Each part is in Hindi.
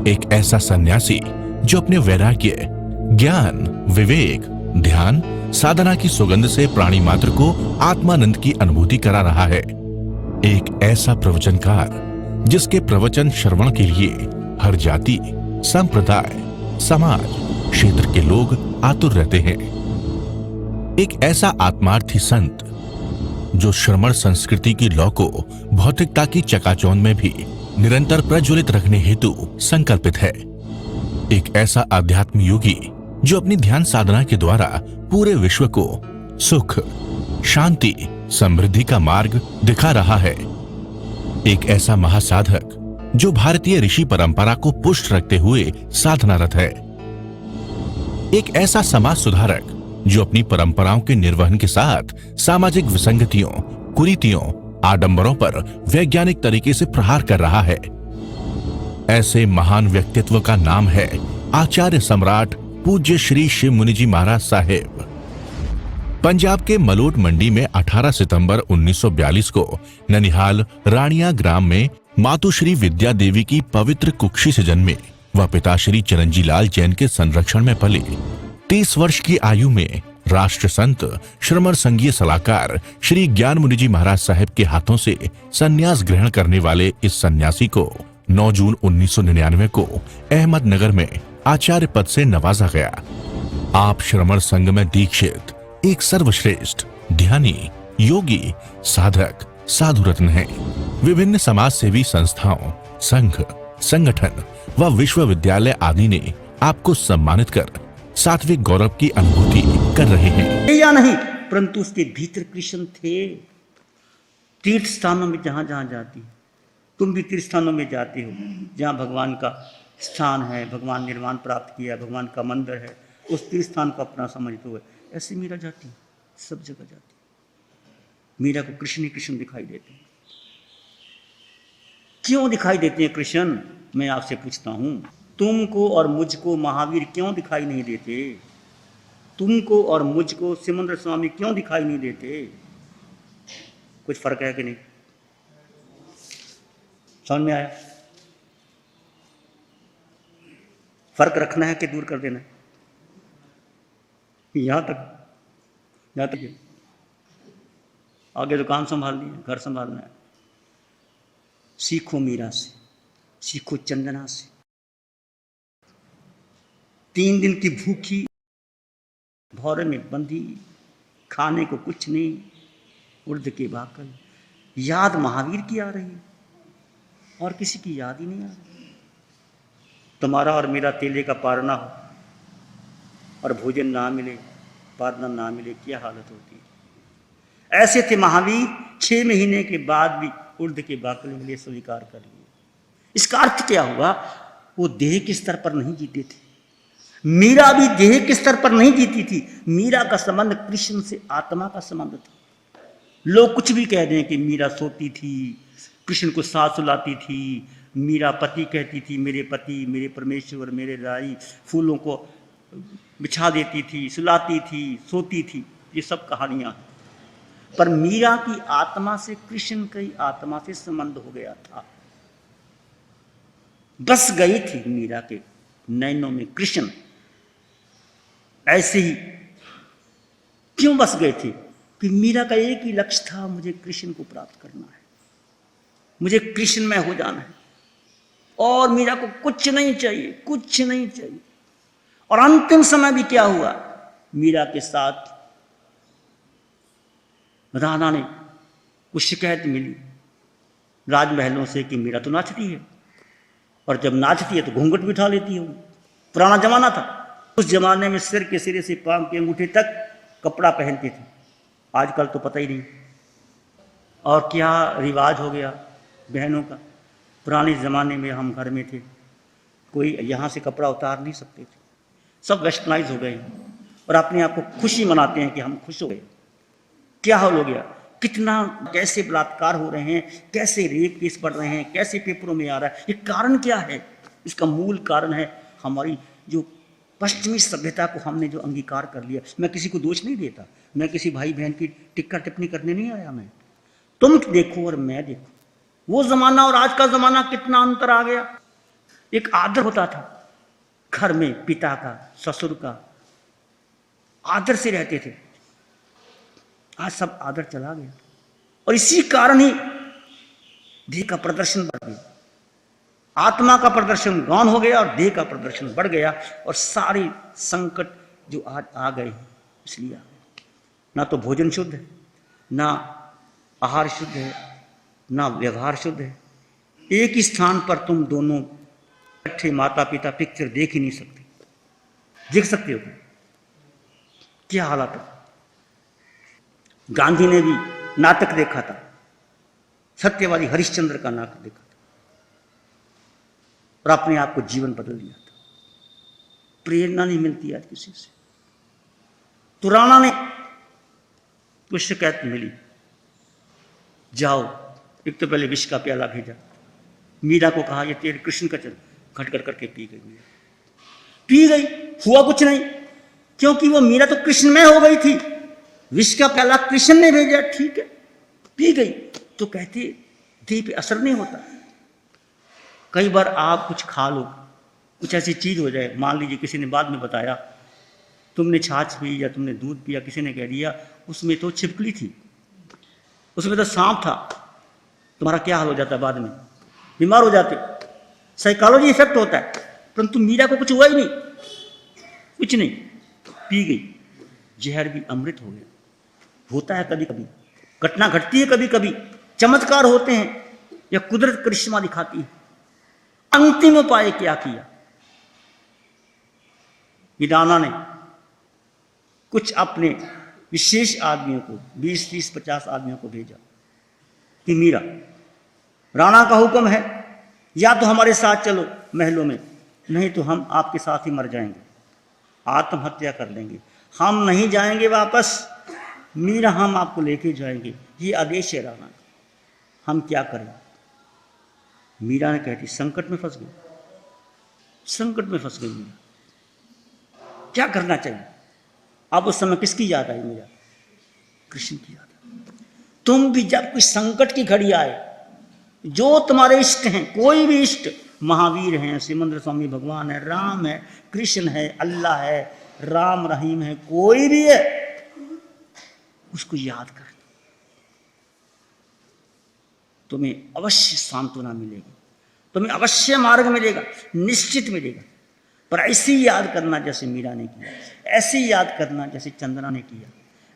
एक ऐसा सन्यासी जो अपने वैराग्य, ज्ञान, विवेक, ध्यान, साधना की सुगंध से प्राणी मात्र को आत्मानंद की अनुभूति करा रहा है। एक ऐसा प्रवचनकार जिसके प्रवचन श्रवण के लिए हर जाति, संप्रदाय, समाज, क्षेत्र के लोग आतुर रहते हैं। एक ऐसा आत्मार्थी संत जो श्रमण संस्कृति की लौ को भौतिकता की चकाचौंध में भी निरंतर प्रज्वलित रखने हेतु संकल्पित है। एक ऐसा आध्यात्म योगी जो अपनी ध्यान साधना के द्वारा पूरे विश्व को सुख, शांति, समृद्धि का मार्ग दिखा रहा है। एक ऐसा महासाधक जो भारतीय ऋषि परंपरा को पुष्ट रखते हुए साधनारत है। एक ऐसा समाज सुधारक जो अपनी परंपराओं के निर्वहन के साथ सामाजिक विसंगतियों, कुरीतियों, आडंबरों पर वैज्ञानिक तरीके से प्रहार कर रहा है। ऐसे महान व्यक्तित्व का नाम है आचार्य सम्राट पूज्य श्री शिव मुनि जी महाराज साहेब। पंजाब के मलोट मंडी में 18 सितंबर 1942 को ननिहाल रानिया ग्राम में मातुश्री विद्या देवी की पवित्र कुक्षी से जन्मे व पिता श्री चिरंजी लाल जैन के संरक्षण में पले 30 वर्ष की आयु में राष्ट्र संत श्रमण संघीय सलाहकार श्री ज्ञान मुनि जी महाराज साहेब के हाथों से संन्यास ग्रहण करने वाले इस सन्यासी को 9 जून 1999 को अहमदनगर में आचार्य पद से नवाजा गया। आप श्रमण संघ में दीक्षित एक सर्वश्रेष्ठ ध्यानी, योगी, साधक, साधु रत्न हैं। विभिन्न समाज सेवी संस्थाओं, संघ, संगठन व विश्वविद्यालय आदि ने आपको सम्मानित कर सात्विक गौरव की अनुभूति कर रहे हैं। या नहीं, परंतु उसके भीतर कृष्ण थे। तीर्थ स्थानों में जहां जहां जाती, तुम भी तीर्थ स्थानों में जाते हो जहां भगवान का स्थान है, भगवान निर्वाण प्राप्त किया, भगवान का मंदिर है, उस तीर्थ स्थान को अपना समझते हुए ऐसे मीरा जाती, सब जगह जाती। मीरा को कृष्ण ही कृष्ण दिखाई देते हैं। क्यों दिखाई देते हैं कृष्ण? मैं आपसे पूछता हूं, तुमको और मुझको महावीर क्यों दिखाई नहीं देते? तुमको और मुझको सिमंदर स्वामी क्यों दिखाई नहीं देते? कुछ फर्क है कि नहीं? समझ में आया? फर्क रखना है कि दूर कर देना है? यहां तक आगे दुकान संभालनी है, घर संभालना है। सीखो मीरा से, सीखो चंदना से। 3 दिन की भूखी, भौरे में बंधी, खाने को कुछ नहीं, उर्द के बाकल। याद महावीर की आ रही है और किसी की याद ही नहीं आ रही। तुम्हारा और मेरा तेले का पारना हो और भोजन ना मिले, पारना ना मिले, क्या हालत होती है। ऐसे थे महावीर, 6 महीने के बाद भी उर्द के बाकल के लिए स्वीकार कर लिए। इसका अर्थ क्या हुआ? वो देह के स्तर पर नहीं जीते थे। मीरा भी देह के स्तर पर नहीं जीती थी। मीरा का संबंध कृष्ण से आत्मा का संबंध था। लोग कुछ भी कह दें कि मीरा सोती थी, कृष्ण को साथ सुलाती थी, मीरा पति कहती थी, मेरे पति, मेरे परमेश्वर, मेरे राई, फूलों को बिछा देती थी, सुलाती थी, सोती थी। ये सब कहानियां हैं। पर मीरा की आत्मा से कृष्ण की आत्मा से संबंध हो गया था। बस गई थी मीरा के नैनों में कृष्ण। ऐसे ही क्यों बस गए थे? कि मीरा का एक ही लक्ष्य था, मुझे कृष्ण को प्राप्त करना है, मुझे कृष्ण में हो जाना है, और मीरा को कुछ नहीं चाहिए, कुछ नहीं चाहिए। और अंतिम समय भी क्या हुआ? मीरा के साथ राणा ने कुछ शिकायत मिली राजमहलों से कि मीरा तो नाचती है, और जब नाचती है तो घूंघट भी उठा लेती है। पुराना जमाना था, उस जमाने में सिर के सिरे से पांव के अंगूठे तक कपड़ा पहनते थे। आजकल तो पता ही नहीं। और क्या रिवाज हो गया बहनों का। पुराने ज़माने में हम घर में थे, कोई यहाँ से कपड़ा उतार नहीं सकते थे। सब वेस्टर्नाइज हो गए और अपने आप को खुशी मनाते हैं कि हम खुश हो गए। क्या हो गया? कितना, कैसे बलात्कार हो रहे हैं, कैसे रेप केस बढ़ रहे हैं, कैसे पेपरों में आ रहा है। ये कारण क्या है? इसका मूल कारण है हमारी जो पश्चिमी सभ्यता को हमने जो अंगीकार कर लिया। मैं किसी को दोष नहीं देता, मैं किसी भाई बहन की टिक्का टिप्पणी करने नहीं आया। मैं, तुम देखो और मैं देखो, वो जमाना और आज का जमाना कितना अंतर आ गया। एक आदर होता था घर में, पिता का, ससुर का, आदर से रहते थे। आज सब आदर चला गया और इसी कारण ही देह का प्रदर्शन बढ़ गया, आत्मा का प्रदर्शन गौण हो गया और देह का प्रदर्शन बढ़ गया। और सारी संकट जो आज आ गए इसलिए आ गए। ना तो भोजन शुद्ध है, ना आहार शुद्ध है, ना व्यवहार शुद्ध है। एक ही स्थान पर तुम दोनों इकट्ठे माता पिता पिक्चर देख ही नहीं सकते। देख सकते हो क्या हालत है? गांधी ने भी नाटक देखा था, सत्यवादी हरिश्चंद्र का नाटक देखा था और अपने आप को जीवन बदल दिया था। प्रेरणा नहीं मिलती आज किसी से। तो राणा ने कुछ शिकायत मिली, जाओ, एक तो पहले विष का प्याला भेजा, मीरा को कहा ये तेरे कृष्ण का चल, घट कर करके पी गई मीरा। पी गई, हुआ कुछ नहीं, क्योंकि वो मीरा तो कृष्ण में हो गई थी। विष का प्याला कृष्ण ने भेजा, ठीक है, पी गई। तो कहते देह पे असर नहीं होता। कई बार आप कुछ खा लो, कुछ ऐसी चीज हो जाए, मान लीजिए किसी ने बाद में बताया तुमने छाछ पी या तुमने दूध पिया, किसी ने कह दिया उसमें तो छिपकली थी, उसमें तो सांप था, तुम्हारा क्या हाल हो जाता है? बाद में बीमार हो जाते। साइकोलॉजी इफेक्ट होता है। परंतु मीरा को कुछ हुआ ही नहीं, कुछ नहीं, पी गई, जहर भी अमृत हो गया। होता है कभी कभी, घटना घटती है कभी कभी, चमत्कार होते हैं या कुदरत करिश्मा दिखाती है। अंतिम उपाय क्या किया? राणा ने कुछ अपने विशेष आदमियों को, 20, 30, 50 आदमियों को भेजा कि मीरा, राणा का हुक्म है, या तो हमारे साथ चलो महलों में, नहीं तो हम आपके साथ ही मर जाएंगे, आत्महत्या कर लेंगे। हम नहीं जाएंगे वापस, मीरा हम आपको लेके जाएंगे, ये आदेश है राणा का, हम क्या करें? मीरा ने कहती संकट में फंस गई, संकट में फंस गई मीरा, क्या करना चाहिए? अब उस समय किसकी याद आई? मीरा, कृष्ण की याद आई। तुम भी जब कोई संकट की घड़ी आए, जो तुम्हारे इष्ट हैं, कोई भी इष्ट, महावीर हैं, सिमंद्र स्वामी भगवान है, राम है, कृष्ण है, अल्लाह है, राम रहीम है, कोई भी है, उसको याद कर, तुम्हें अवश्य सांत्वना मिलेगी, तुम्हें अवश्य मार्ग मिलेगा, निश्चित मिलेगा। पर ऐसी याद करना जैसे मीरा ने किया, ऐसी याद करना जैसे चंद्रा ने किया,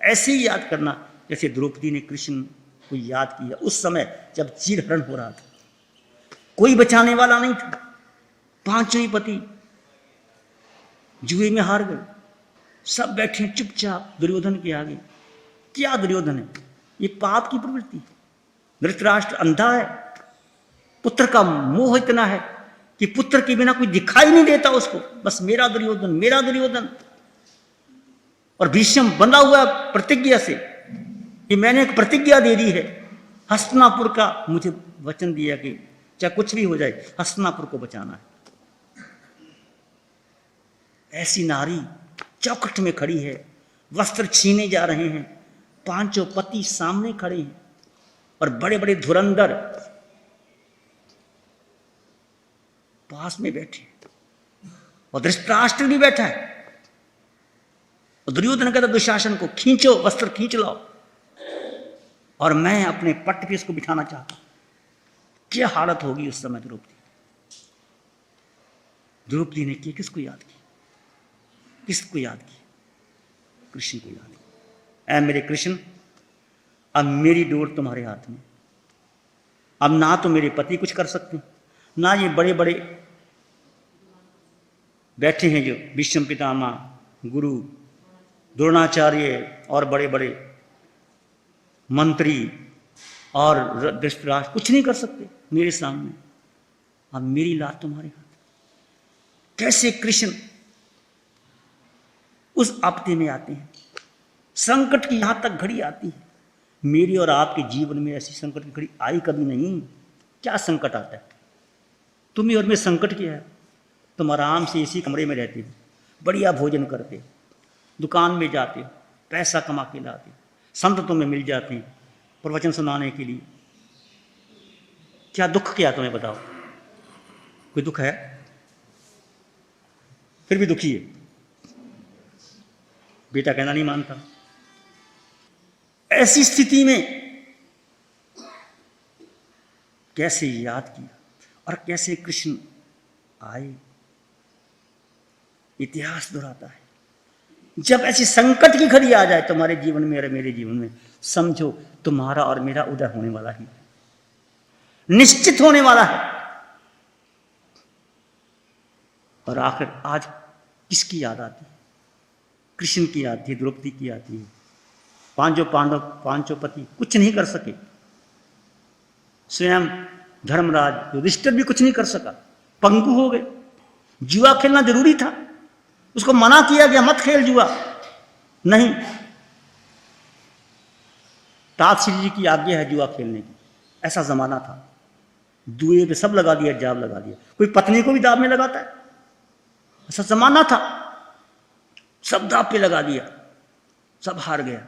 ऐसी याद करना जैसे द्रौपदी ने कृष्ण को याद किया उस समय जब चीरहरण हो रहा था। कोई बचाने वाला नहीं था, पांचों ही पति जुए में हार गए, सब बैठे चुपचाप दुर्योधन के आगे। क्या दुर्योधन है? ये पाप की प्रवृत्ति। धृतराष्ट्र अंधा है, पुत्र का मोह इतना है कि पुत्र के बिना कोई दिखाई नहीं देता उसको, बस मेरा दुर्योधन, मेरा दुर्योधन। और भीष्म बंधा हुआ प्रतिज्ञा से कि मैंने एक प्रतिज्ञा दे दी है, हस्तिनापुर का मुझे वचन दिया कि चाहे कुछ भी हो जाए हस्तिनापुर को बचाना है। ऐसी नारी चौखट में खड़ी है, वस्त्र छीने जा रहे हैं, पांचों पति सामने खड़े हैं और बड़े बड़े धुरंधर पास में बैठे और धृतराष्ट्र भी बैठा है। और दुर्योधन कहता दुशासन को, खींचो, वस्त्र खींच लाओ, और मैं अपने पट्ट पे इसको बिठाना चाहता हूं। क्या हालत होगी उस समय द्रौपदी? द्रौपदी ने किया, किसको याद की? किसको याद की? कृष्ण को याद की। ऐ मेरे कृष्ण, अब मेरी डोर तुम्हारे हाथ में। अब ना तो मेरे पति कुछ कर सकते, ना ये बड़े बड़े बैठे हैं जो भीष्म पितामह, गुरु द्रोणाचार्य और बड़े बड़े मंत्री और धृतराष्ट्र कुछ नहीं कर सकते मेरे सामने। अब मेरी लात तुम्हारे हाथ। कैसे कृष्ण उस आपत्ति में आते हैं? संकट की यहां तक घड़ी आती है। मेरी और आपके जीवन में ऐसी संकट की घड़ी आई कभी नहीं। क्या संकट आता है? तुम्हें और मैं संकट क्या है? तुम आराम से इसी कमरे में रहते हो, बढ़िया भोजन करते हो, दुकान में जाते हो, पैसा कमा के लाते हो, संत तुम्हें मिल जाते हैं प्रवचन सुनाने के लिए। क्या दुख क्या तुम्हें बताओ? कोई दुख है? फिर भी दुखी है, बेटा कहना नहीं मानता। ऐसी स्थिति में कैसे याद किया और कैसे कृष्ण आए, इतिहास दोहराता है। जब ऐसी संकट की घड़ी आ जाए तुम्हारे जीवन में और मेरे जीवन में, समझो तुम्हारा और मेरा उदय होने वाला ही, निश्चित होने वाला है। और आखिर आज किसकी याद आती है? कृष्ण की आती है, द्रौपदी की आती है। पांचों पांडव, पांचों पति कुछ नहीं कर सके, स्वयं धर्मराज युधिष्ठिर भी कुछ नहीं कर सका, पंगु हो गए। जुआ खेलना जरूरी था, उसको मना किया गया मत खेल जुआ, नहीं, तात श्री जी की आज्ञा है जुआ खेलने की। ऐसा जमाना था, जुए पे सब लगा दिया, जाब लगा दिया। कोई पत्नी को भी दाव में लगाता है, ऐसा जमाना था। सब दाव पे लगा दिया, सब हार गया।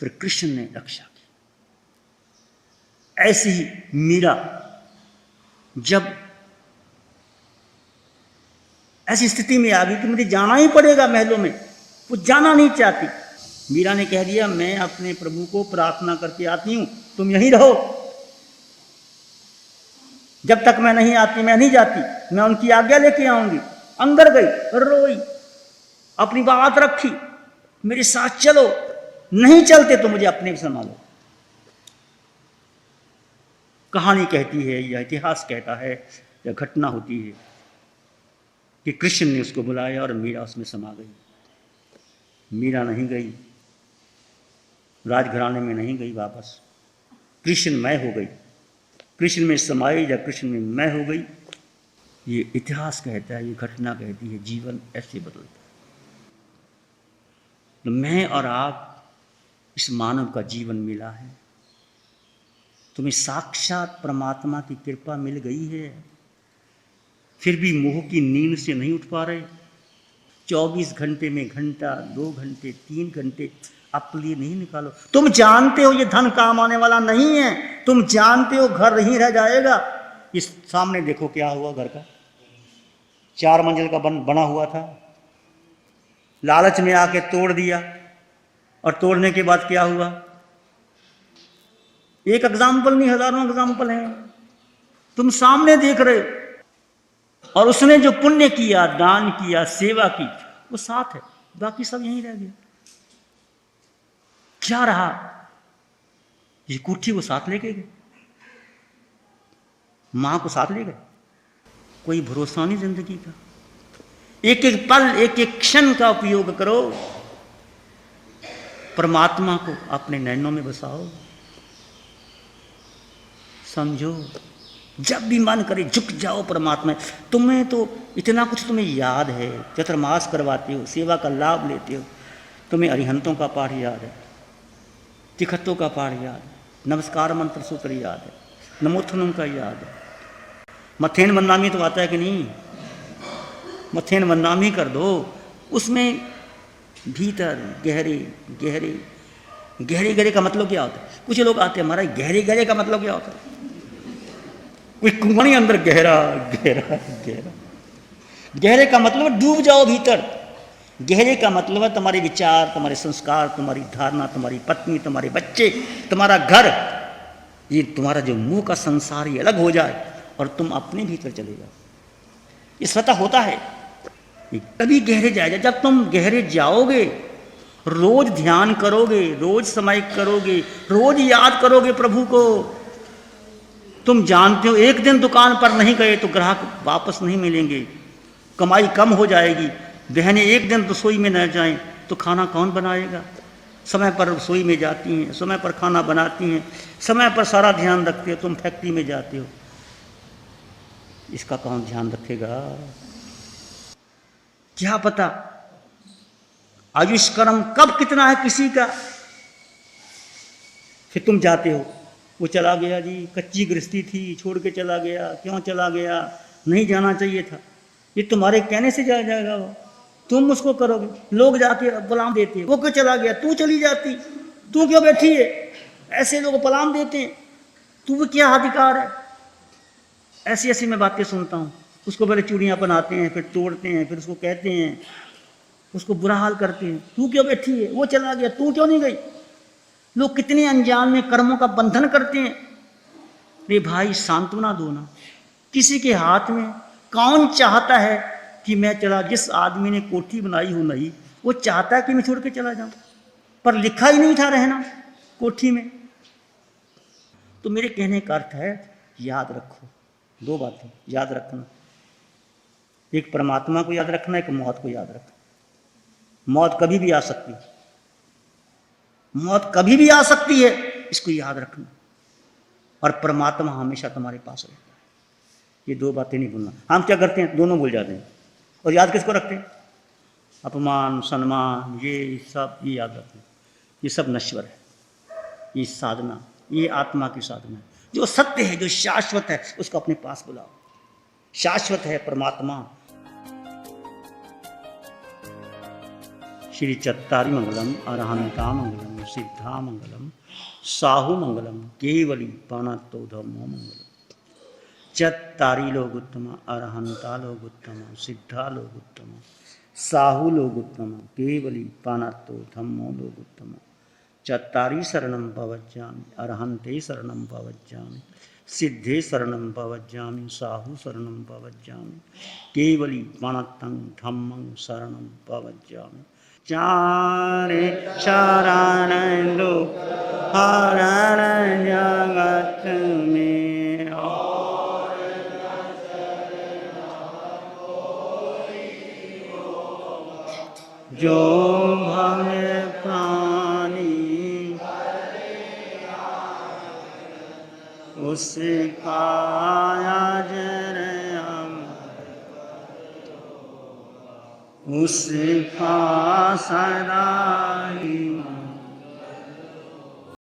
फिर कृष्ण ने रक्षा की। ऐसे ही मीरा जब ऐसी स्थिति में आ गई कि मुझे जाना ही पड़ेगा महलों में, वो जाना नहीं चाहती। मीरा ने कह दिया मैं अपने प्रभु को प्रार्थना करके आती हूं, तुम यहीं रहो। जब तक मैं नहीं आती मैं नहीं जाती, मैं उनकी आज्ञा लेके आऊंगी। अंदर गई, रोई, अपनी बात रखी, मेरे साथ चलो, नहीं चलते तो मुझे अपने भी संभालो। कहानी कहती है या इतिहास कहता है या घटना होती है कि कृष्ण ने उसको बुलाया और मीरा उसमें समा गई। मीरा नहीं गई, राजघराने में नहीं गई वापस, कृष्णमय हो गई। कृष्ण में समाई या कृष्ण में मैं हो गई। ये इतिहास कहता है, ये घटना कहती है, जीवन ऐसे बदलता है। तो मैं और आप, इस मानव का जीवन मिला है, तुम्हें साक्षात परमात्मा की कृपा मिल गई है, फिर भी मोह की नींद से नहीं उठ पा रहे। 24 घंटे में घंटा, 2 घंटे, 3 घंटे अपने लिए नहीं निकालो। तुम जानते हो ये धन काम आने वाला नहीं है, तुम जानते हो घर नहीं रह जाएगा। इस सामने देखो क्या हुआ, घर का 4 मंजिल का बना हुआ था, लालच में आके तोड़ दिया। और तोड़ने के बाद क्या हुआ? एक एग्जाम्पल नहीं, हजारों एग्जाम्पल हैं, तुम सामने देख रहे हो। और उसने जो पुण्य किया, दान किया, सेवा की, वो साथ है, बाकी सब यहीं रह गया। क्या रहा? ये कुर्सी को साथ लेके गए, मां को साथ ले गए। कोई भरोसा नहीं जिंदगी का। एक एक पल, एक एक क्षण का उपयोग करो, परमात्मा को अपने नैनों में बसाओ। समझो, जब भी मन करे झुक जाओ परमात्मा। तुम्हें तो इतना कुछ तुम्हें याद है, चतुर्मास करवाते हो, सेवा का लाभ लेते हो, तुम्हें अरिहंतों का पाठ याद है, तिखत्तों का पाठ याद है, नमस्कार मंत्र सूत्र याद है, नमोत्थनम का याद है। मथेन वंदनामी तो आता है कि नहीं? मथेन वंदनामी कर दो। उसमें भीतर गहरे गहरे, गहरे गहरे का मतलब क्या होता है? कुछ लोग आते हैं, हमारा गहरे गहरे का मतलब क्या होता है? कोई कुआं नहीं, अंदर गहरा गहरा गहरा। गहरे का मतलब डूब जाओ भीतर। गहरे का मतलब है तुम्हारे विचार, तुम्हारे संस्कार, तुम्हारी धारणा, तुम्हारी पत्नी, तुम्हारे बच्चे, तुम्हारा घर, ये तुम्हारा जो मुंह का संसार ये अलग हो जाए और तुम अपने भीतर चले जाओ। ये स्वतः होता है, तभी गहरे जाएगा। जब तुम गहरे जाओगे, रोज ध्यान करोगे, रोज समय करोगे, रोज याद करोगे प्रभु को। तुम जानते हो एक दिन दुकान पर नहीं गए तो ग्राहक वापस नहीं मिलेंगे, कमाई कम हो जाएगी। बहनें एक दिन रसोई में न जाएं तो खाना कौन बनाएगा? समय पर रसोई में जाती हैं, समय पर खाना बनाती हैं, समय पर सारा ध्यान रखते हो। तुम फैक्ट्री में जाते हो, इसका कौन ध्यान रखेगा? क्या पता आयुष्कर्म कब कितना है किसी का। फिर तुम जाते हो, वो चला गया जी, कच्ची गृहस्थी थी, छोड़ के चला गया। क्यों चला गया? नहीं जाना चाहिए था। ये तुम्हारे कहने से जाएगा वो, तुम उसको करोगे। लोग जाके पलाम देते हैं, वो क्यों चला गया? तू चली जाती, तू क्यों बैठी है? ऐसे लोग पलाम देते हैं, तू क्या अधिकार है? ऐसी ऐसी मैं बातें सुनता हूँ। उसको पहले चूड़ियाँ बनाते हैं, फिर तोड़ते हैं, फिर उसको कहते हैं, उसको बुरा हाल करते हैं, तू क्यों बैठी है, वो चला गया, तू क्यों नहीं गई। लोग कितने अनजान में कर्मों का बंधन करते हैं। रे भाई सांत्वना दो ना, किसी के हाथ में कौन चाहता है कि मैं चला, जिस आदमी ने कोठी बनाई हो नहीं, वो चाहता है कि मैं छोड़ के चला जाऊं, पर लिखा ही नहीं था रहना कोठी में। तो मेरे कहने का अर्थ है, याद रखो दो बातें, याद रखना, एक परमात्मा को याद रखना, एक मौत को याद रखना। मौत कभी भी आ सकती है, मौत कभी भी आ सकती है, इसको याद रखना, और परमात्मा हमेशा तुम्हारे पास रहता है। ये दो बातें नहीं भूलना। हम क्या करते हैं, दोनों भूल जाते हैं, और याद किसको रखते हैं, अपमान सम्मान ये सब ये याद रखते हैं। ये सब नश्वर है, ये साधना, ये आत्मा की साधना है। जो सत्य है, जो शाश्वत है, उसको अपने पास बुलाओ। शाश्वत है परमात्मा। श्री चत्तारी मंगलम अरहंता मंगलम सिद्धा मंगलम साहु मंगलम केवली प्रणतो धम्मो मंगलम। चत्तारी लोग उत्तम, अरहंता लोग उत्तम, सिद्धा लोग उत्तम, साहु लोग उत्तम, केवली प्रणतो धम्मो लोग उत्तम। चत्तारी शरणं भवज्जामि, अरहंते शरणं भवज्जामि, सिद्धे शरणं भवज्जामि, साहु शरणं भवज्जामि, केवली प्रणतं धम्मं शरणं भवज्जामि। चारे शरण दुख हरण जगत में, जो भव प्राणी उसका उसका सदा ही